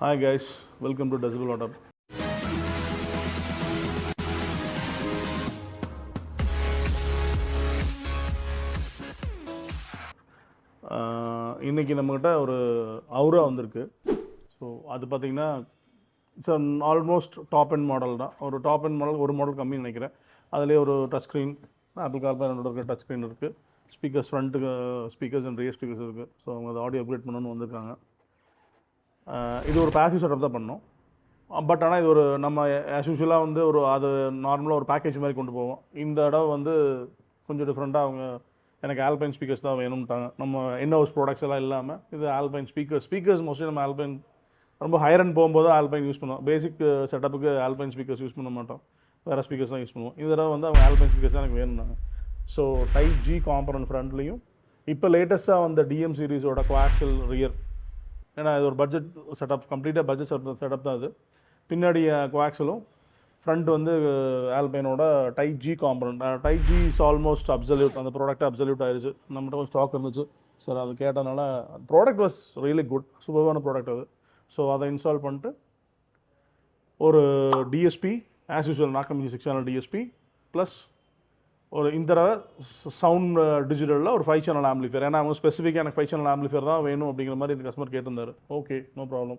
Hi guys, welcome to Decibel Auto. இன்றைக்கி நம்மக்கிட்ட ஒரு அவுரா வந்திருக்கு. ஸோ அது பார்த்திங்கன்னா it's almost top end model தான். ஒரு டாப் அண்ட் மாடல் ஒரு மாடல் கம்மின்னு நினைக்கிறேன். அதிலே ஒரு டச் ஸ்க்ரீன், ஆப்பிள் கார்ப்ளே இருக்க டச் ஸ்க்ரீன் இருக்குது. ஸ்பீக்கர்ஸ் ஃப்ரண்ட்டுக்கு ஸ்பீக்கர்ஸ் அண்ட் ரியர் ஸ்பீக்கர்ஸ் இருக்குது. ஸோ அவங்க அதை ஆடியோ அப்கிரேட் பண்ணணும்னு வந்திருக்காங்க. இது ஒரு பேசிவ் செட்டப் தான் பண்ணோம். பட் ஆனால் இது ஒரு நம்ம ஆஸ் யூஷுவலாக வந்து ஒரு அது நார்மலாக ஒரு பேக்கேஜ் மாதிரி கொண்டு போவோம். இந்த இடம் வந்து கொஞ்சம் டிஃப்ரெண்ட்டாக அவங்க எனக்கு ஆல்பைன் ஸ்பீக்கர்ஸ் தான் வேணும்ட்டாங்க. நம்ம இன்ஹவுஸ் ப்ராடக்ட்ஸ் எல்லாம் இல்லாமல் இது ஆல்பைன் ஸ்பீக்கர்ஸ் மோஸ்ட்லி நம்ம ஆல்பைன் ரொம்ப ஹையர் அண்ட் போகும்போது ஆல்பைன் யூஸ் பண்ணுவோம். பேசிக் செட்டப்புக்கு ஆல்பைன் ஸ்பீக்கர்ஸ் யூஸ் பண்ண மாட்டோம், வேறு ஸ்பீக்கர்ஸ் தான் யூஸ் பண்ணுவோம். இந்த தடவை வந்து அவங்க ஆல்பைன் ஸ்பீக்கர்ஸ் தான் எனக்கு வேணும்னாங்க. ஸோ டைப் ஜி காம்பனன்ட் ஃப்ரண்ட்லேயும் இப்போ லேட்டஸ்ட்டாக வந்த டிஎம் சீரிஸோட கோஆக்சியல் ரியர், ஏன்னா இது ஒரு பட்ஜெட் செட்டப், கம்ப்ளீட்டாக பட்ஜெட் செட்டப் தான். அது பின்னாடி கோஆக்சலும் ஃப்ரண்ட் வந்து ஆல்பைனோட type G component. Type G is almost absolute, அந்த ப்ராடக்ட் அப்சல்யூட் ஆயிடுச்சு. நம்மகிட்ட கொஞ்சம் ஸ்டாக் இருந்துச்சு சார், அது கேட்டதுனால ப்ராடக்ட் வாஸ் ரியலி குட், சூப்பரான ப்ராடக்ட் அது. ஸோ அதை இன்ஸ்டால் பண்ணிட்டு ஒரு டிஎஸ்பி ஆஸ் யூஸ்வல் நாக்கமிஞ்சி 6 சேனல் டிஎஸ்பி ப்ளஸ் ஒரு இந்த தடவை சவுண்ட் டிஜிட்டலில் ஒரு 5 சேனல் ஆம்பிளிஃபையர். ஏன்னா அவங்க ஸ்பெசிஃபிக்காக எனக்கு 5 சேனல் ஆம்பிளிஃபையர் தான் வேணும் அப்படிங்கிற மாதிரி இந்த கஸ்டமர் கேட்டிருந்தார். Okay, no problem.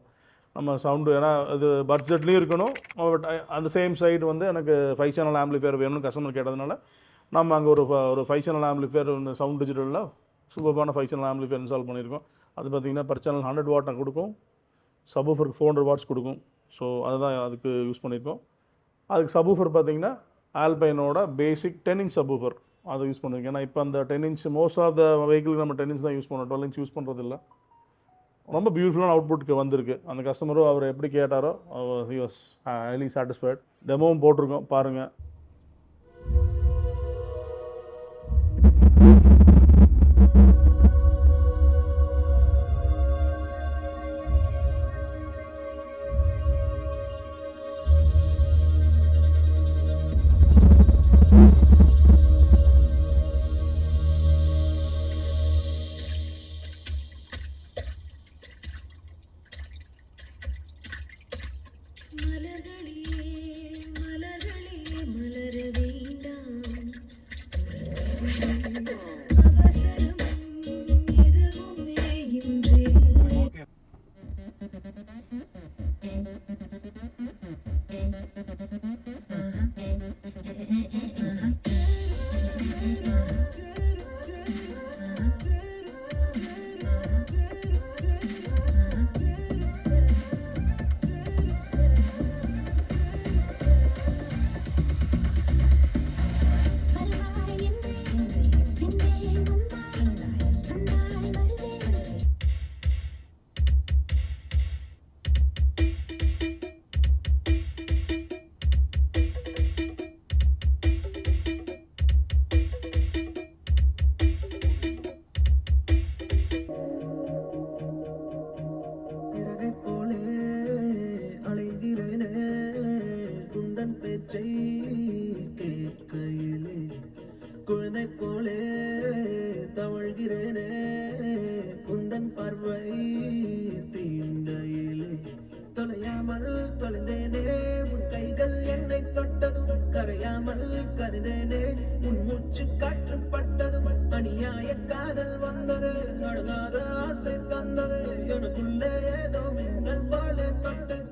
நம்ம சவுண்டு ஏன்னா அது பட்ஜெட்லேயும் இருக்கணும், பட் அந்த சேம் சைடு வந்து எனக்கு 5 சேனல் ஆம்பிளிஃபையர் வேணும்னு கஸ்டமர் கேட்டதுனால நம்ம அங்கே ஒரு 5 சேனல் ஆம்பிளிஃபையர் இந்த சவுண்ட் டிஜிட்டலில் சூப்பரான 5 சேனல் ஆம்பிளிஃபையர் இன்ஸ்டால் பண்ணியிருக்கோம். அது பார்த்திங்கன்னா பர் சேனல் 100 வாட் கொடுக்கும், சப்வூஃபருக்கு 400 வாட்ஸ் கொடுக்கும். ஸோ அதுதான் அதுக்கு யூஸ் பண்ணியிருக்கோம். அதுக்கு சப்வூஃபர் பார்த்திங்கன்னா ஆல்பைனோட பேசிக் 10 இன்ச் சப்வூஃபர் அதை யூஸ் பண்ணியிருக்கேன். ஏன்னா இப்போ அந்த 10 இன்ச் மோஸ்ட் ஆஃப் த வெஹிக்கிளுக்கு நம்ம 10 இன்ச் தான் யூஸ் பண்ணுறோம், 12 இன்ச் யூஸ் பண்ணுறதில்ல. ரொம்ப பியூட்டிஃபுல்லான அவுட்புட்டுக்கு வந்திருக்கு. அந்த கஸ்டமரும் அவர் எப்படி கேட்டாரோ ஹி வாஸ் ஹைலி சாட்டிஸ்ஃபைட். டெமோவும் போட்டிருக்கோம், பாருங்கள். கேட்கையிலே குழந்தை போலே தவழ்கிறேனே, உந்தன் பார்வை தீண்டையிலே தொலையாமல் தொலைந்தேனே, உன் கைகள் என்னை தொட்டதும் கரையாமல் கருதேனே, உன் மூச்சு காற்றுப்பட்டதும் அநியாய காதல் வந்தது, அடங்காத ஆசை தந்தது, எனக்குள்ளே ஏதோ மின்னல் போலே தொட்டது.